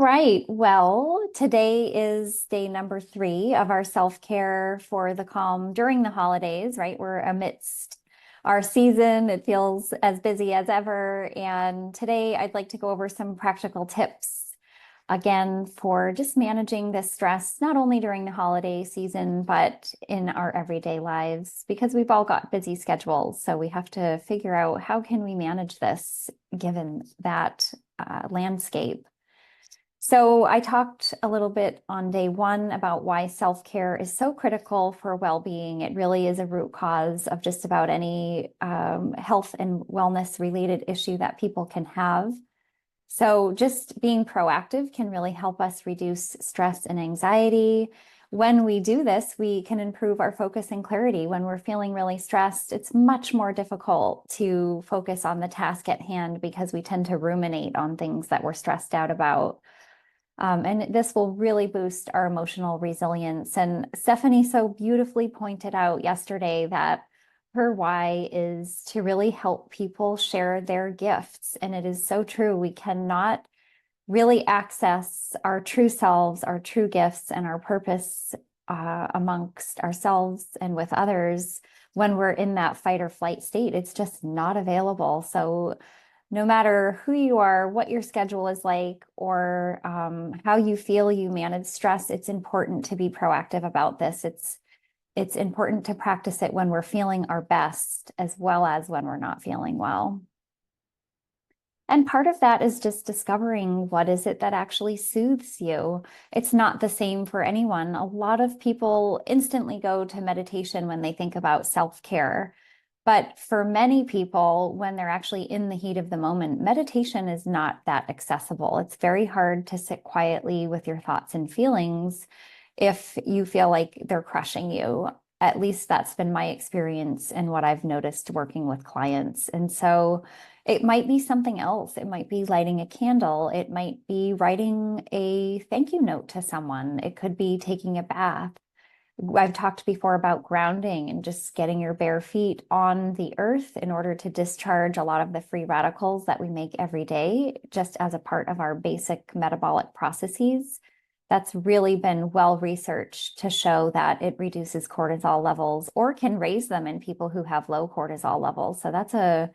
right. Well, today is day number 3 of our self-care for the calm during the holidays, right? We're amidst our season. It feels as busy as ever. And today I'd like to go over some practical tips again for just managing this stress, not only during the holiday season, but in our everyday lives, because we've all got busy schedules. So we have to figure out how can we manage this given that landscape. So I talked a little bit on day 1 about why self-care is so critical for well-being. It really is a root cause of just about any health and wellness related issue that people can have. So just being proactive can really help us reduce stress and anxiety. When we do this, we can improve our focus and clarity. When we're feeling really stressed, it's much more difficult to focus on the task at hand because we tend to ruminate on things that we're stressed out about. And this will really boost our emotional resilience. And Stephanie so beautifully pointed out yesterday that her why is to really help people share their gifts. And it is so true. We cannot really access our true selves, our true gifts, and our purpose amongst ourselves and with others when we're in that fight or flight state. It's just not available. So no matter who you are, what your schedule is like, or how you feel you manage stress, it's important to be proactive about this. It's important to practice it when we're feeling our best as well as when we're not feeling well. And part of that is just discovering what is it that actually soothes you. It's not the same for anyone. A lot of people instantly go to meditation when they think about self-care. But for many people, when they're actually in the heat of the moment, meditation is not that accessible. It's very hard to sit quietly with your thoughts and feelings if you feel like they're crushing you. At least that's been my experience and what I've noticed working with clients. And so it might be something else. It might be lighting a candle. It might be writing a thank you note to someone. It could be taking a bath. I've talked before about grounding and just getting your bare feet on the earth in order to discharge a lot of the free radicals that we make every day, just as a part of our basic metabolic processes. That's really been well researched to show that it reduces cortisol levels or can raise them in people who have low cortisol levels. So that's a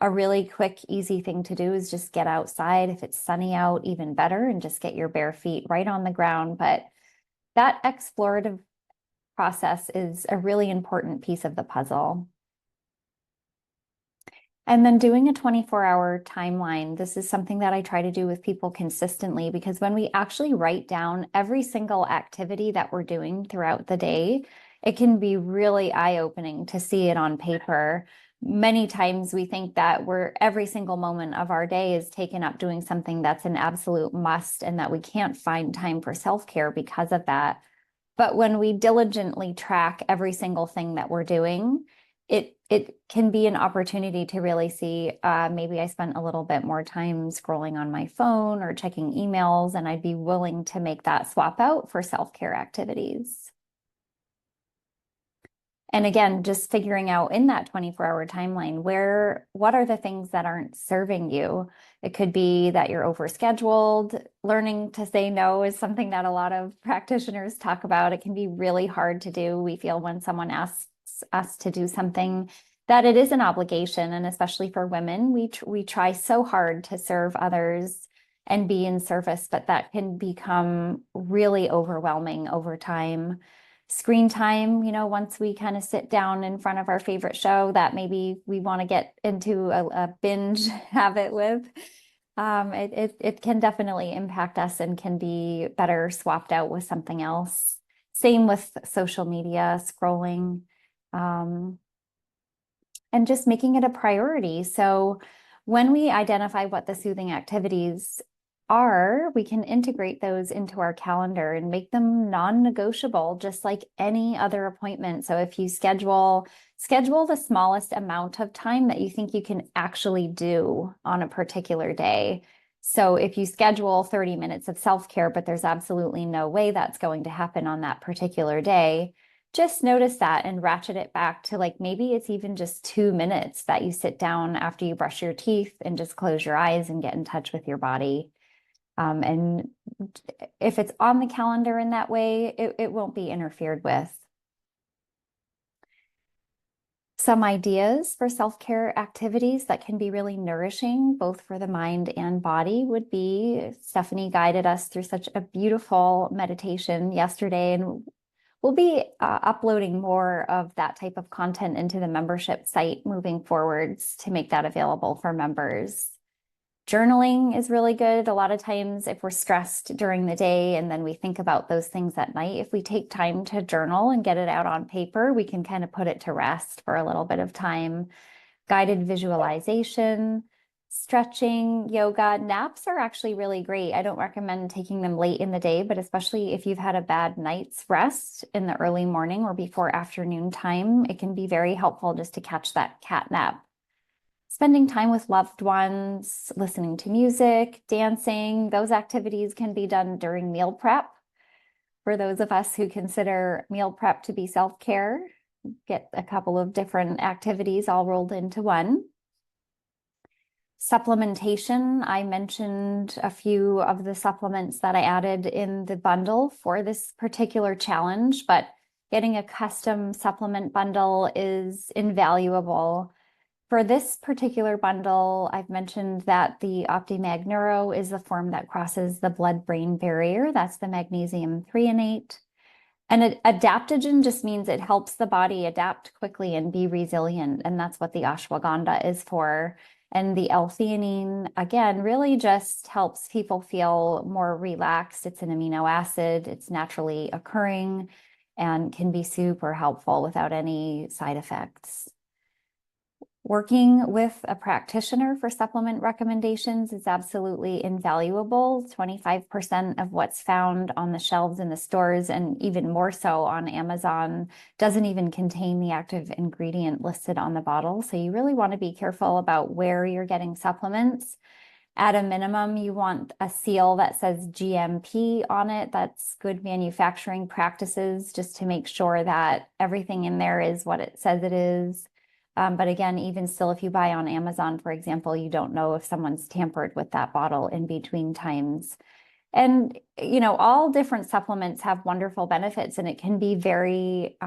really quick, easy thing to do is just get outside. If it's sunny out, even better, and just get your bare feet right on the ground. But that explorative process is a really important piece of the puzzle. And then doing a 24-hour timeline. This is something that I try to do with people consistently because when we actually write down every single activity that we're doing throughout the day, it can be really eye-opening to see it on paper. Many times we think that every single moment of our day is taken up doing something that's an absolute must and that we can't find time for self-care because of that. But when we diligently track every single thing that we're doing, it can be an opportunity to really see, maybe I spent a little bit more time scrolling on my phone or checking emails, and I'd be willing to make that swap out for self-care activities. And again, just figuring out in that 24-hour timeline, what are the things that aren't serving you? It could be that you're overscheduled. Learning to say no is something that a lot of practitioners talk about. It can be really hard to do. We feel when someone asks us to do something that it is an obligation. And especially for women, we try so hard to serve others and be in service, but that can become really overwhelming over time. Screen time, once we kind of sit down in front of our favorite show that maybe we want to get into a binge habit with, it can definitely impact us and can be better swapped out with something else. Same with social media, scrolling, and just making it a priority. So when we identify what the soothing activities are, we can integrate those into our calendar and make them non-negotiable, just like any other appointment. So if you schedule the smallest amount of time that you think you can actually do on a particular day. So if you schedule 30 minutes of self-care, but there's absolutely no way that's going to happen on that particular day, just notice that and ratchet it back to like maybe it's even just 2 minutes that you sit down after you brush your teeth and just close your eyes and get in touch with your body. And if it's on the calendar in that way, it won't be interfered with. Some ideas for self-care activities that can be really nourishing, both for the mind and body, would be Stephanie guided us through such a beautiful meditation yesterday, and we'll be uploading more of that type of content into the membership site moving forwards to make that available for members. Journaling is really good. A lot of times, if we're stressed during the day and then we think about those things at night, if we take time to journal and get it out on paper, we can kind of put it to rest for a little bit of time. Guided visualization, stretching, yoga, naps are actually really great. I don't recommend taking them late in the day, but especially if you've had a bad night's rest in the early morning or before afternoon time, it can be very helpful just to catch that cat nap. Spending time with loved ones, listening to music, dancing, those activities can be done during meal prep. For those of us who consider meal prep to be self-care, get a couple of different activities all rolled into one. Supplementation, I mentioned a few of the supplements that I added in the bundle for this particular challenge, but getting a custom supplement bundle is invaluable. For this particular bundle, I've mentioned that the OptiMag Neuro is the form that crosses the blood-brain barrier. That's the magnesium threonate. And adaptogen just means it helps the body adapt quickly and be resilient. And that's what the ashwagandha is for. And the L-theanine, again, really just helps people feel more relaxed. It's an amino acid. It's naturally occurring and can be super helpful without any side effects. Working with a practitioner for supplement recommendations is absolutely invaluable. 25% of what's found on the shelves in the stores, and even more so on Amazon, doesn't even contain the active ingredient listed on the bottle. So you really want to be careful about where you're getting supplements. At a minimum, you want a seal that says GMP on it. That's good manufacturing practices, just to make sure that everything in there is what it says it is. But again, even still, if you buy on Amazon, for example, you don't know if someone's tampered with that bottle in between times. And, you know, all different supplements have wonderful benefits, and it can be very,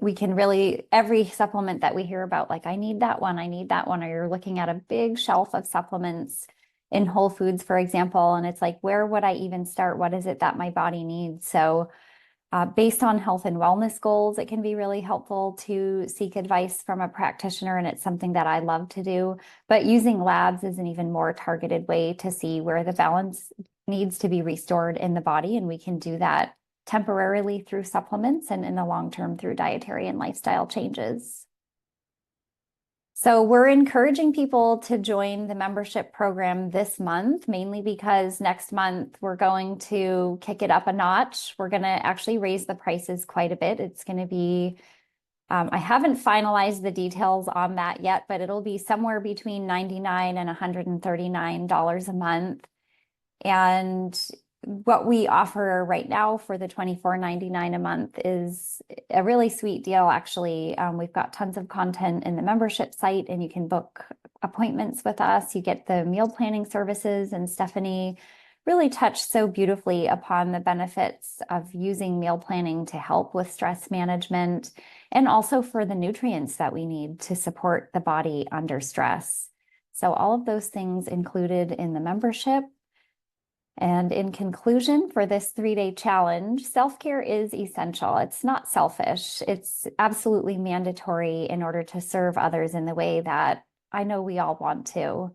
we can really, every supplement that we hear about, like, I need that one, or you're looking at a big shelf of supplements in Whole Foods, for example, and it's like, where would I even start? What is it that my body needs? So based on health and wellness goals, it can be really helpful to seek advice from a practitioner, and it's something that I love to do. But using labs is an even more targeted way to see where the balance needs to be restored in the body, and we can do that temporarily through supplements and in the long term through dietary and lifestyle changes. So we're encouraging people to join the membership program this month, mainly because next month we're going to kick it up a notch. We're going to actually raise the prices quite a bit. It's going to be, I haven't finalized the details on that yet, but it'll be somewhere between $99 and $139 a month. And what we offer right now for the $24.99 a month is a really sweet deal, actually. We've got tons of content in the membership site, and you can book appointments with us. You get the meal planning services, and Stephanie really touched so beautifully upon the benefits of using meal planning to help with stress management and also for the nutrients that we need to support the body under stress. So all of those things included in the membership. And in conclusion, for this 3-day challenge, self-care is essential. It's not selfish. It's absolutely mandatory in order to serve others in the way that I know we all want to.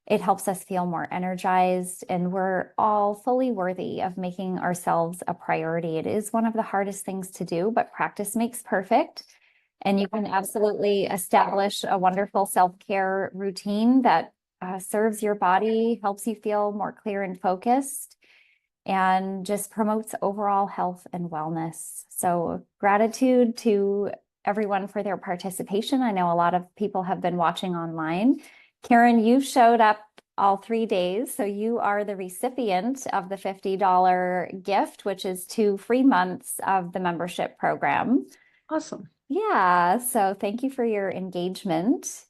It helps us feel more energized, and we're all fully worthy of making ourselves a priority. It is one of the hardest things to do, but practice makes perfect. And you can absolutely establish a wonderful self-care routine that serves your body, helps you feel more clear and focused, and just promotes overall health and wellness. So gratitude to everyone for their participation. I know a lot of people have been watching online. Karen, you showed up all 3 days, so you are the recipient of the $50 gift, which is 2 free months of the membership program. Awesome. Yeah, so thank you for your engagement.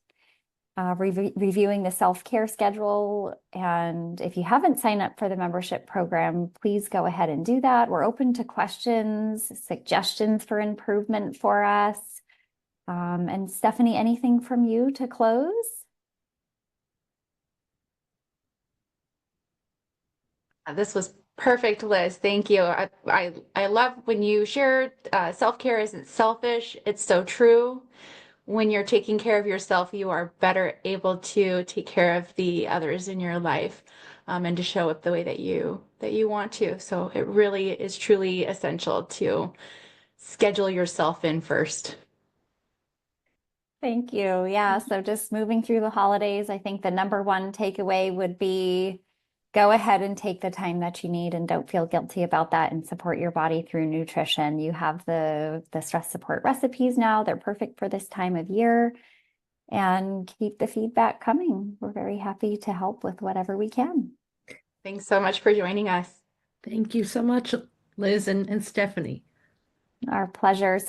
reviewing the self-care schedule. And if you haven't signed up for the membership program, please go ahead and do that. We're open to questions, suggestions for improvement for us. And Stephanie, anything from you to close? This was perfect, Liz. Thank you. I love when you share self-care isn't selfish. It's so true. When you're taking care of yourself, you are better able to take care of the others in your life, and to show up the way that you want to. So it really is truly essential to schedule yourself in first. Thank you. Yeah, so just moving through the holidays, I think the number one takeaway would be go ahead and take the time that you need and don't feel guilty about that and support your body through nutrition. You have the stress support recipes now. They're perfect for this time of year, and keep the feedback coming. We're very happy to help with whatever we can. Thanks so much for joining us. Thank you so much, Liz and Stephanie. Our pleasure.